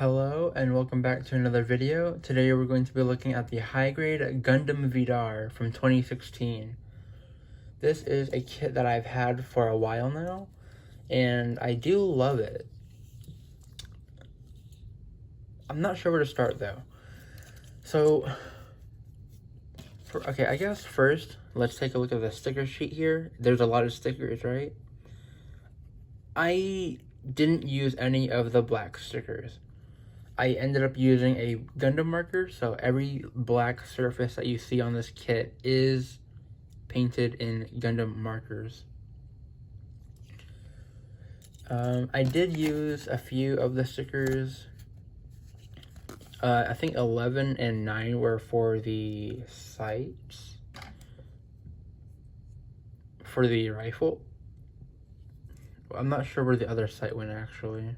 Hello and welcome back to another video. Today we're going to be looking at the high-grade Gundam Vidar from 2016. This is a kit that I've had for a while now, and I do love it. I'm not sure where to start though. So, I guess first, let's take a look at the sticker sheet here. There's a lot of stickers, right? I didn't use any of the black stickers. I ended up using a Gundam marker, so every black surface that you see on this kit is painted in Gundam markers. I did use a few of the stickers. I think 11 and 9 were for the sights, for the rifle. I'm not sure where the other sight went actually.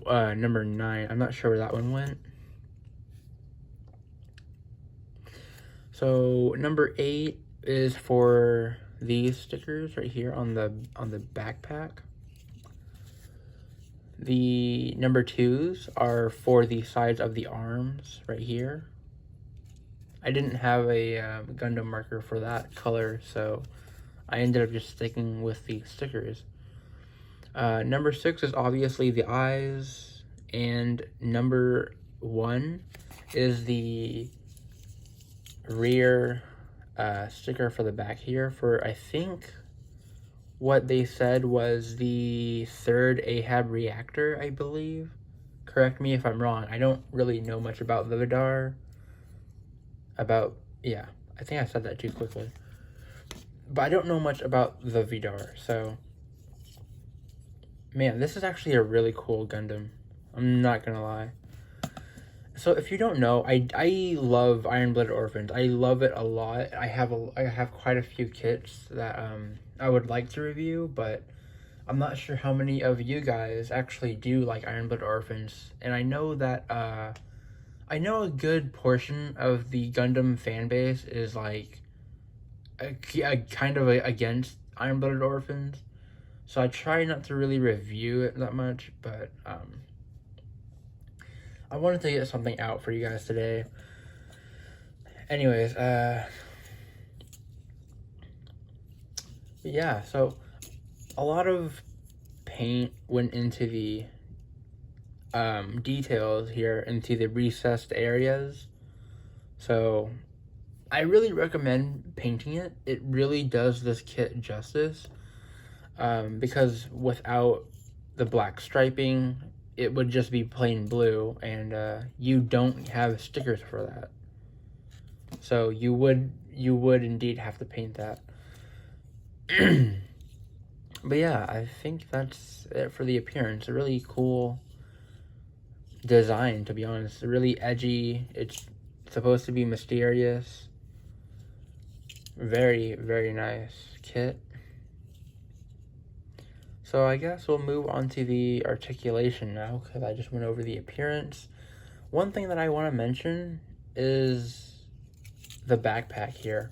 Number 9, I'm not sure where that one went. So number 8 is for these stickers right here on the backpack. The number 2s are for the sides of the arms right here. I didn't have a Gundam marker for that color, so I ended up just sticking with the stickers. Number 6 is obviously the eyes, and number 1 is the rear sticker for the back here for, I think, what they said was the 3rd Ahab reactor, I believe. Correct me if I'm wrong. I don't really know much about the Vidar. I think I said that too quickly. But I don't know much about the Vidar, so... Man, this is actually a really cool Gundam. I'm not gonna lie. So if you don't know, I love Iron-Blooded Orphans. I love it a lot. I have quite a few kits that I would like to review, but I'm not sure how many of you guys actually do like Iron-Blooded Orphans. And I know that I know a good portion of the Gundam fan base is like kind of against Iron-Blooded Orphans. So I try not to really review it that much, but I wanted to get something out for you guys today. Anyways, yeah, so a lot of paint went into the details here, into the recessed areas. So I really recommend painting it. It really does this kit justice. Because without the black striping, it would just be plain blue, and you don't have stickers for that. So you would indeed have to paint that. But yeah, I think that's it for the appearance. A really cool design, to be honest. Really edgy. It's supposed to be mysterious. Very, very nice kit. So I guess we'll move on to the articulation now, because I just went over the appearance. One thing that I want to mention is the backpack here.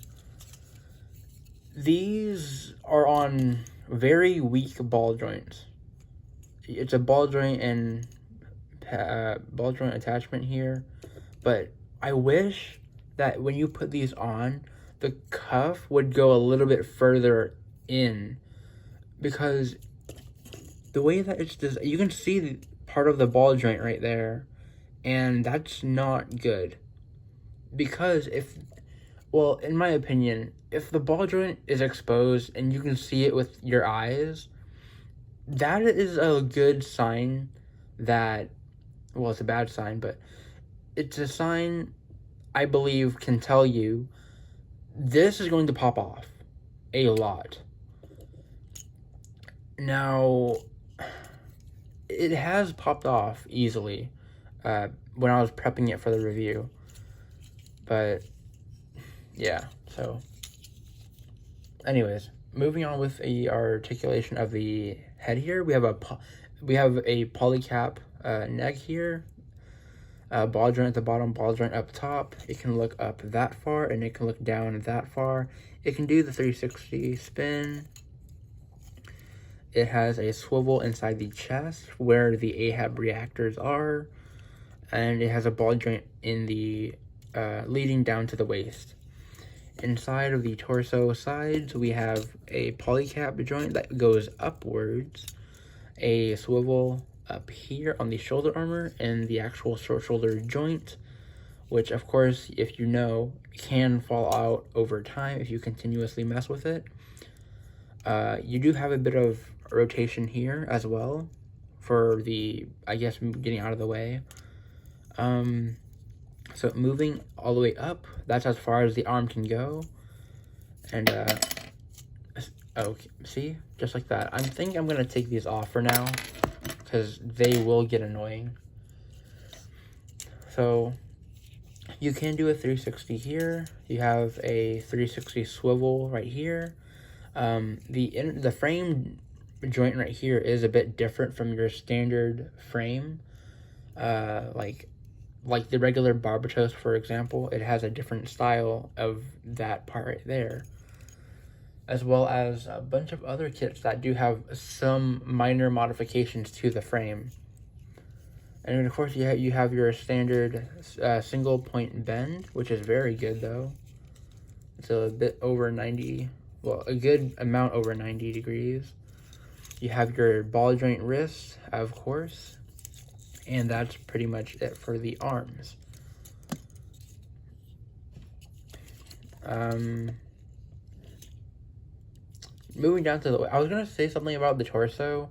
These are on very weak ball joints. It's a ball joint and ball joint attachment here, but I wish that when you put these on, the cuff would go a little bit further in, because the way that it's designed, you can see the part of the ball joint right there, and that's not good. Because in my opinion, if the ball joint is exposed and you can see it with your eyes, that is a good sign that, well, it's a bad sign, but it's a sign I believe can tell you this is going to pop off a lot. Now, it has popped off easily when I was prepping it for the review, but yeah. So anyways, moving on with our articulation of the head here, we have a polycap neck here, ball joint at the bottom, ball joint up top. It can look up that far and it can look down that far. It can do the 360 spin. it has a swivel inside the chest where the AHAB reactors are, and it has a ball joint in the leading down to the waist. Inside of the torso sides, we have a polycap joint that goes upwards, a swivel up here on the shoulder armor, and the actual short shoulder joint, which of course, if you know, can fall out over time if you continuously mess with it. You do have a bit of rotation here as well for the, I guess, getting out of the way. So moving all the way up, that's as far as the arm can go. And, okay, see? Just like that. I think I'm going to take these off for now, because they will get annoying. So, you can do a 360 here. You have a 360 swivel right here. The frame joint right here is a bit different from your standard frame. Like the regular Barbatos, for example, it has a different style of that part right there, as well as a bunch of other kits that do have some minor modifications to the frame. And of course, you have your standard single point bend, which is very good though. It's a bit over 90, well, a good amount over 90 degrees. You have your ball joint wrist, of course. And that's pretty much it for the arms. Moving down to the... I was going to say something about the torso,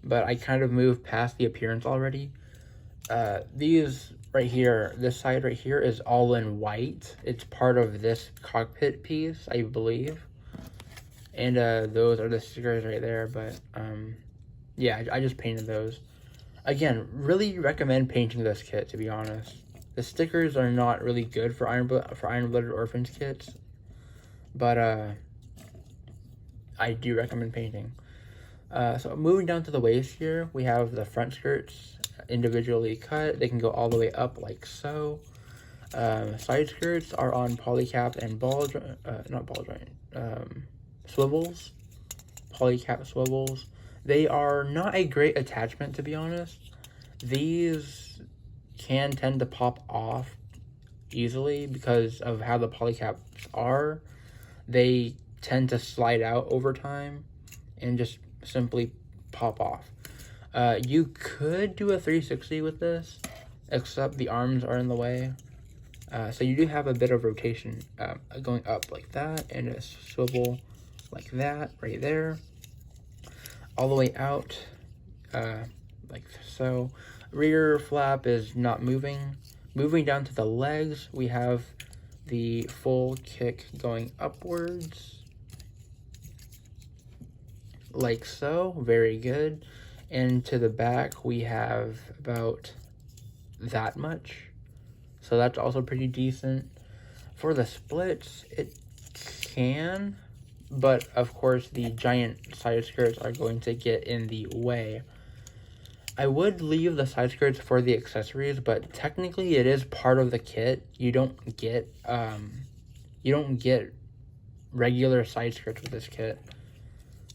but I kind of moved past the appearance already. These right here, this side right here is all in white. It's part of this cockpit piece, I believe. And those are the stickers right there, but yeah, I just painted those. Again, really recommend painting this kit, to be honest. The stickers are not really good for Iron-Blooded Orphans kits, but I do recommend painting. So moving down to the waist here, we have the front skirts individually cut. They can go all the way up like so. Side skirts are on polycap and swivels. Polycap swivels. They are not a great attachment, to be honest. These can tend to pop off easily because of how the polycaps are. They tend to slide out over time and just simply pop off. You could do a 360 with this, except the arms are in the way. So you do have a bit of rotation going up like that, and a swivel like that right there. All the way out, like so. Rear flap is not moving. Moving down to the legs, we have the full kick going upwards, like so. Very good. And to the back, we have about that much. So that's also pretty decent. For the splits, it can, but of course the giant side skirts are going to get in the way. I would leave the side skirts for the accessories, but technically it is part of the kit. You don't get regular side skirts with this kit.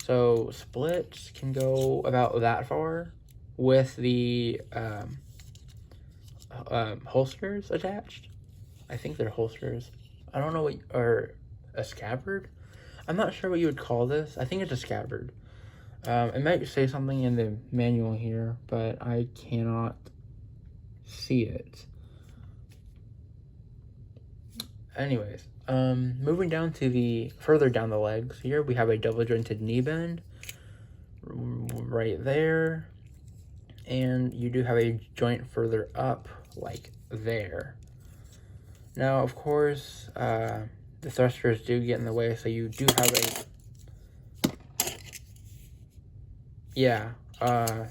So splits can go about that far with the holsters attached. I think they're holsters. I don't know what, or a scabbard? I'm not sure what you would call this. I think it's a scabbard. It might say something in the manual here, but I cannot see it. Anyways, moving down to the, further down the legs here, we have a double jointed knee bend right there. And you do have a joint further up, like there. Now, of course, the thrusters do get in the way, so you do have a... Yeah, I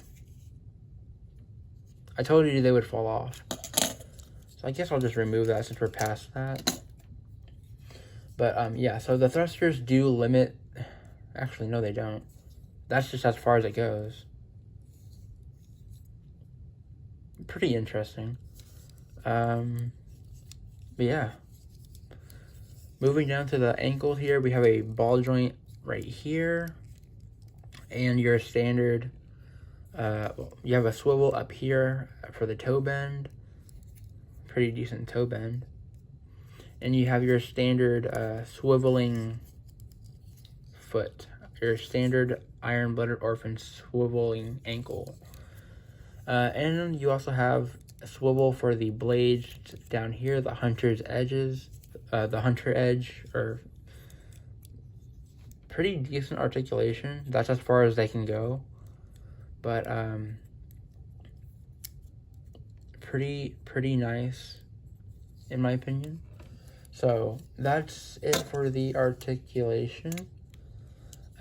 told you they would fall off. So I guess I'll just remove that since we're past that. But, yeah, so the thrusters do limit... Actually, no, they don't. That's just as far as it goes. Pretty interesting. But yeah. Moving down to the ankle here, we have a ball joint right here. And your standard, you have a swivel up here for the toe bend, pretty decent toe bend. And you have your standard swiveling foot, your standard iron-blooded orphan swiveling ankle. And you also have a swivel for the blades down here, the hunter's edges, the hunter edge, or pretty decent articulation. That's as far as they can go. But pretty nice, in my opinion. So that's it for the articulation.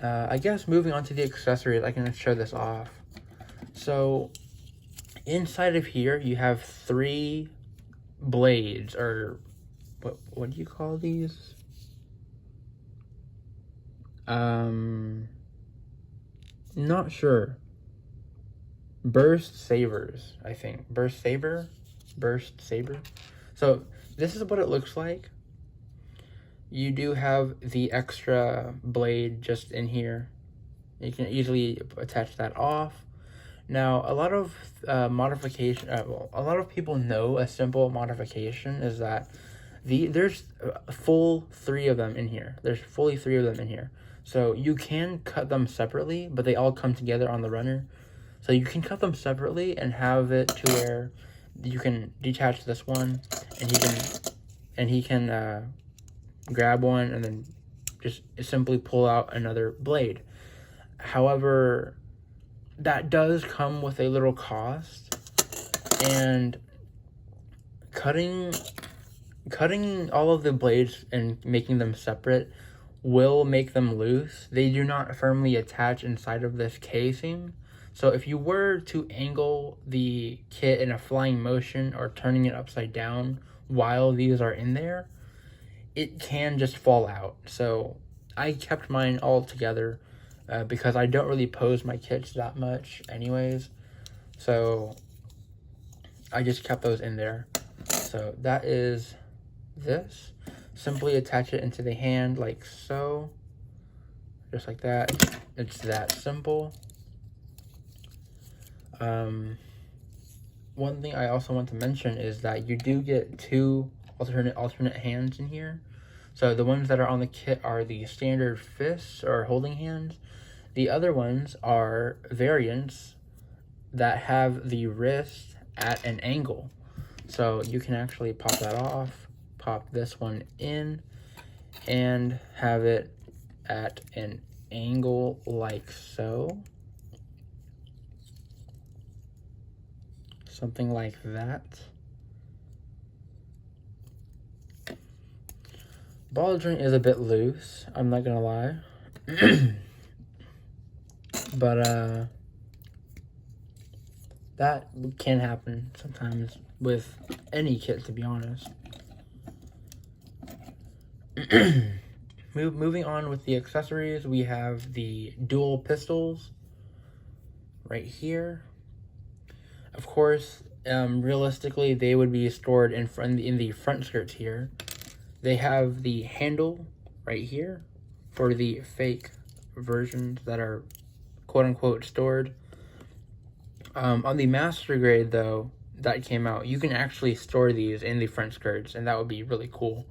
I guess moving on to the accessories, I can show this off. So inside of here, you have 3 blades, or what do you call these? Not sure. Burst sabers, I think. Burst saber. So this is what it looks like. You do have the extra blade just in here. You can easily attach that off. Now, a lot of a lot of people know a simple modification is that there's full 3 of them in here. There's fully 3 of them in here. So you can cut them separately, but they all come together on the runner. So you can cut them separately and have it to where you can detach this one, and he can grab one and then just simply pull out another blade. However, that does come with a little cost, and cutting all of the blades and making them separate will make them loose. They do not firmly attach inside of this casing. So if you were to angle the kit in a flying motion or turning it upside down while these are in there, it can just fall out. So I kept mine all together because I don't really pose my kits that much anyways. So I just kept those in there. So that is this. Simply attach it into the hand like so. Just like that. It's that simple. One thing I also want to mention is that you do get 2 alternate hands in here. So the ones that are on the kit are the standard fists or holding hands. The other ones are variants that have the wrist at an angle. So you can actually pop that off, pop this one in, and have it at an angle like so. Something like that. Ball joint is a bit loose, I'm not gonna lie. But that can happen sometimes with any kit, to be honest. Moving on with the accessories, we have the dual pistols right here. Of course, realistically, they would be stored in the front skirts here. They have the handle right here for the fake versions that are quote-unquote stored. On the master grade, though, that came out, you can actually store these in the front skirts, and that would be really cool.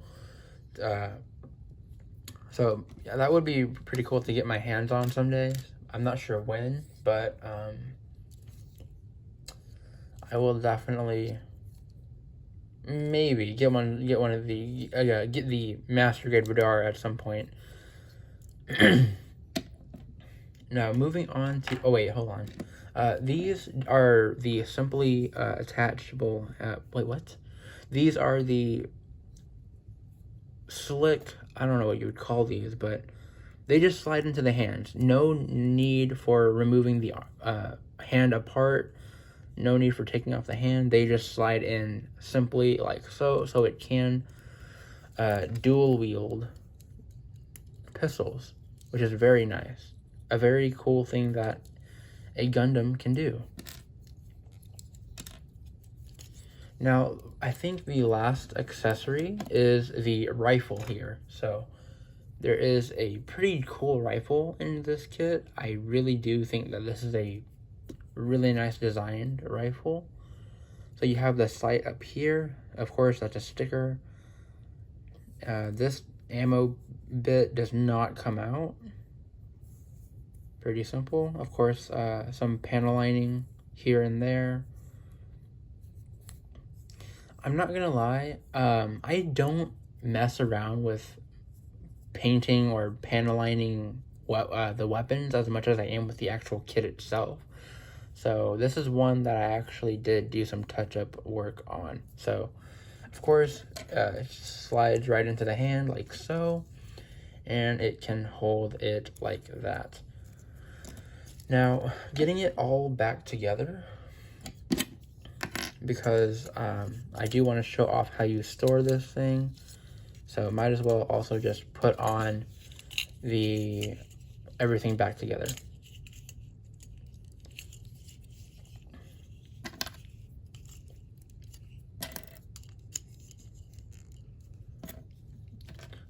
So yeah, that would be pretty cool to get my hands on some days. I'm not sure when, but I will definitely maybe get the master grade Vidar at some point. Now moving on to hold on. These are the simply attachable. These are the slick. I don't know what you would call these, but they just slide into the hands. No need for removing the hand apart. No need for taking off the hand. They just slide in simply like so. So it can dual wield pistols, which is very nice. A very cool thing that a Gundam can do. Now, I think the last accessory is the rifle here. So There is a pretty cool rifle in this kit. I really do think that this is a really nice designed rifle. So you have the sight up here. Of course, that's a sticker. This ammo bit does not come out. Pretty simple. Of course, some panel lining here and there. I'm not gonna lie, I don't mess around with painting or panel lining the weapons as much as I am with the actual kit itself. So this is one that I actually did do some touch-up work on. So, of course, it slides right into the hand like so, and it can hold it like that. Now, getting it all back together, because I do want to show off how you store this thing, so might as well also just put on everything back together.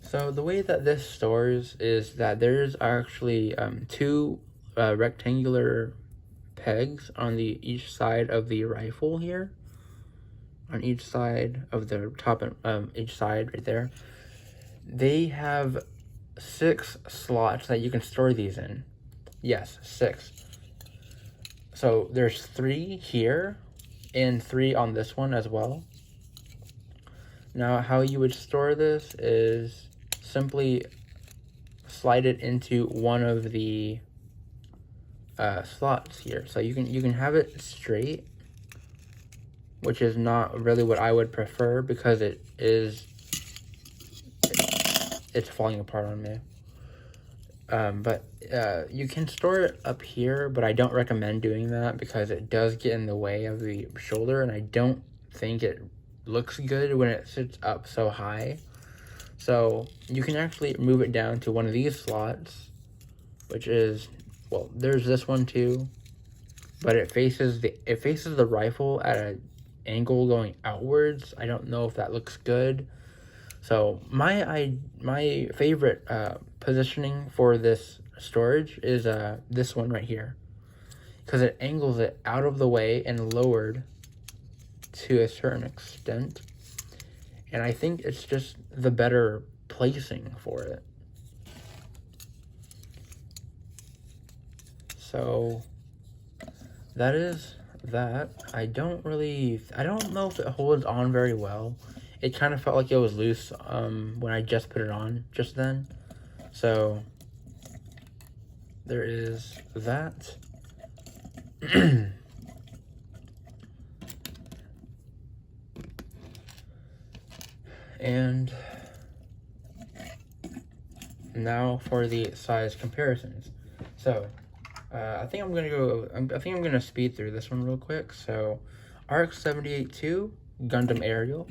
So the way that this stores is that there's actually two rectangular pegs on each side of the rifle here. On each side of the top and each side right there. They have 6 slots that you can store these in. Yes, 6. So there's 3 here and 3 on this one as well. Now how you would store this is simply slide it into one of the slots here. So you can have it straight, which is not really what I would prefer because it's falling apart on me. But you can store it up here, but I don't recommend doing that because it does get in the way of the shoulder, and I don't think it looks good when it sits up so high. So you can actually move it down to one of these slots, which is, well, there's this one too, but it faces the rifle at an angle going outwards. I don't know if that looks good. So my favorite positioning for this storage is this one right here, because it angles it out of the way and lowered to a certain extent, and I think it's just the better placing for it. So that is that. I don't know if it holds on very well. It kind of felt like it was loose when I just put it on just then. So there is that. And now for the size comparisons. So I think I'm gonna speed through this one real quick. So RX-78-2 Gundam Aerial.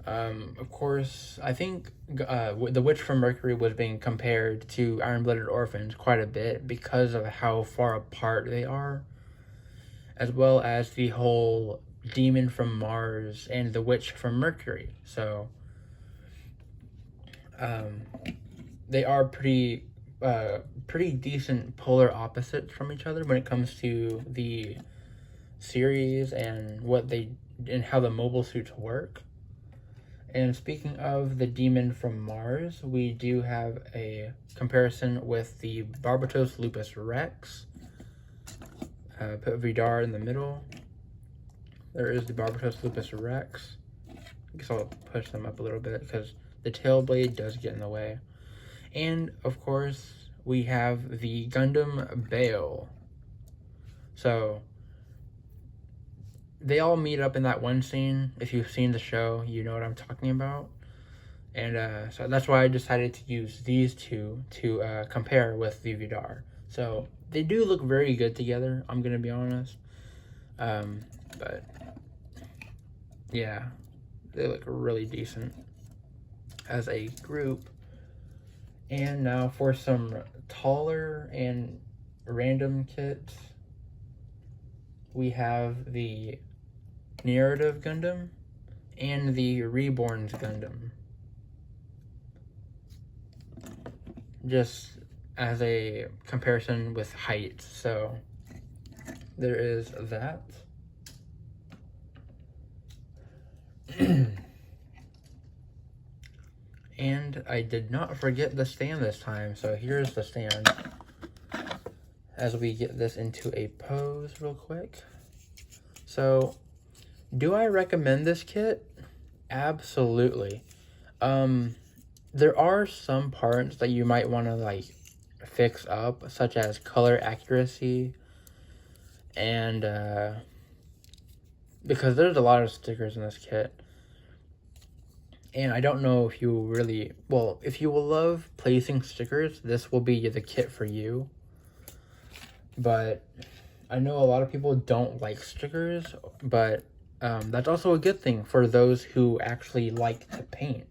Of course, I think the Witch from Mercury was being compared to Iron-Blooded Orphans quite a bit because of how far apart they are, as well as the whole Demon from Mars and the Witch from Mercury. So they are pretty decent polar opposites from each other when it comes to the series and how the mobile suits work. And speaking of the Demon from Mars, we do have a comparison with the Barbatos Lupus Rex. Put Vidar in the middle. There is the Barbatos Lupus Rex. I guess I'll push them up a little bit because the tail blade does get in the way. And, of course, we have the Gundam Bael. So they all meet up in that one scene. If you've seen the show, you know what I'm talking about. And so that's why I decided to use these two to compare with the Vidar. So they do look very good together, I'm going to be honest. But yeah, they look really decent as a group. And now for some taller and random kits, we have the Narrative Gundam and the Reborns Gundam. just as a comparison with height. So there is that. And I did not forget the stand this time, so here's the stand. As we get this into a pose real quick. So, do I recommend this kit? Absolutely. There are some parts that you might want to like fix up, such as color accuracy, and because there's a lot of stickers in this kit. And I don't know if you really, well, if you will love placing stickers, this will be the kit for you. But I know a lot of people don't like stickers, but that's also a good thing for those who actually like to paint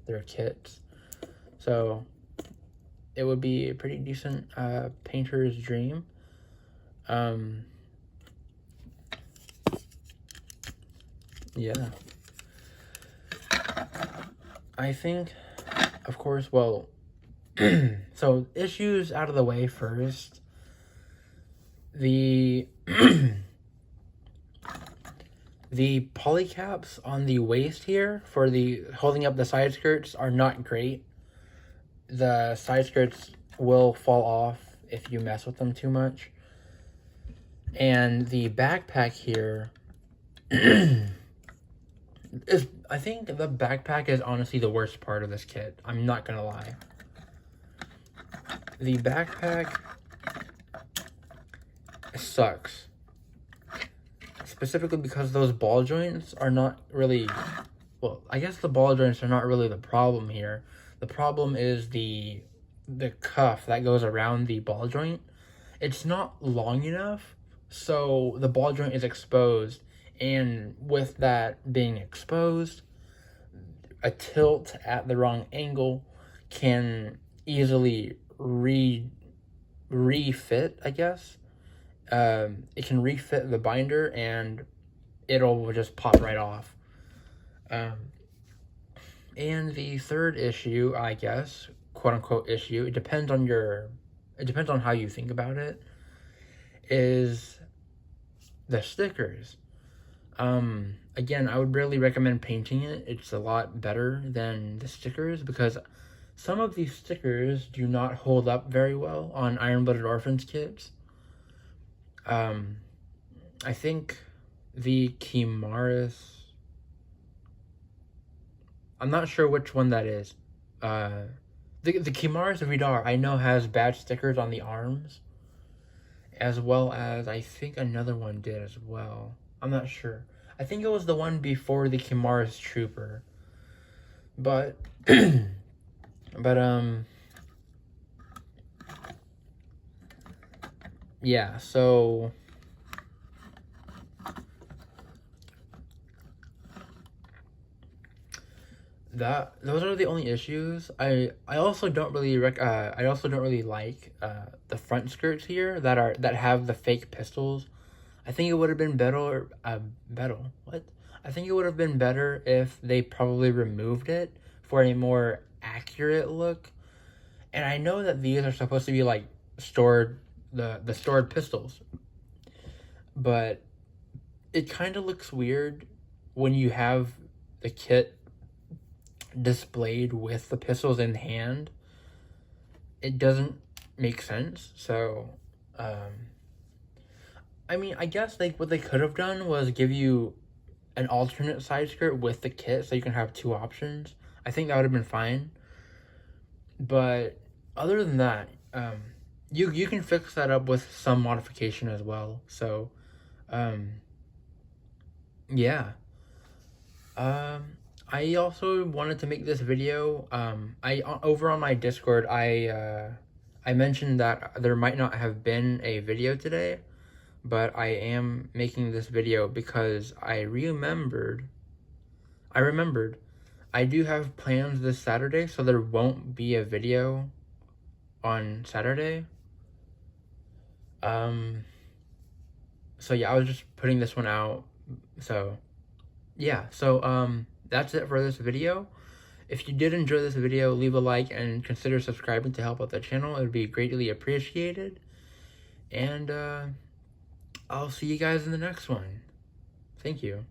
their kits. So it would be a pretty decent painter's dream. Yeah. I think, of course, well, so issues out of the way first. The the polycaps on the waist here for the holding up the side skirts are not great. The side skirts will fall off if you mess with them too much. And the backpack here is, I think the backpack is honestly the worst part of this kit. I'm not gonna lie. The backpack sucks. Specifically because those ball joints are not really, well, I guess the ball joints are not really the problem here. The problem is the cuff that goes around the ball joint. It's not long enough, so the ball joint is exposed. And with that being exposed, a tilt at the wrong angle can easily refit, I guess. It can refit the binder and it'll just pop right off. And the third issue, I guess, quote unquote issue, it depends on how you think about it, is the stickers. Again, I would really recommend painting it. It's a lot better than the stickers because some of these stickers do not hold up very well on Iron Blooded Orphans kits. I think the Kimaris, I'm not sure which one that is. The Kimaris Vidar I know has bad stickers on the arms, as well as I think another one did as well. I'm not sure. I think it was the one before the Kimaris Trooper. But yeah, so those are the only issues. I also don't really like the front skirts here that have the fake pistols. I think it would have been better. I think it would have been better if they probably removed it for a more accurate look. And I know that these are supposed to be like stored, the stored pistols, but it kind of looks weird when you have the kit displayed with the pistols in hand. It doesn't make sense. So I mean, I guess like what they could have done was give you an alternate side skirt with the kit so you can have two options. I think that would have been fine. But other than that, you can fix that up with some modification as well. So yeah. I also wanted to make this video. I over on my Discord, I mentioned that there might not have been a video today, but I am making this video because I remembered I do have plans this Saturday, so there won't be a video on Saturday. So yeah, I was just putting this one out. So yeah, so that's it for this video. If you did enjoy this video, leave a like and consider subscribing to help out the channel. It would be greatly appreciated. And I'll see you guys in the next one. Thank you.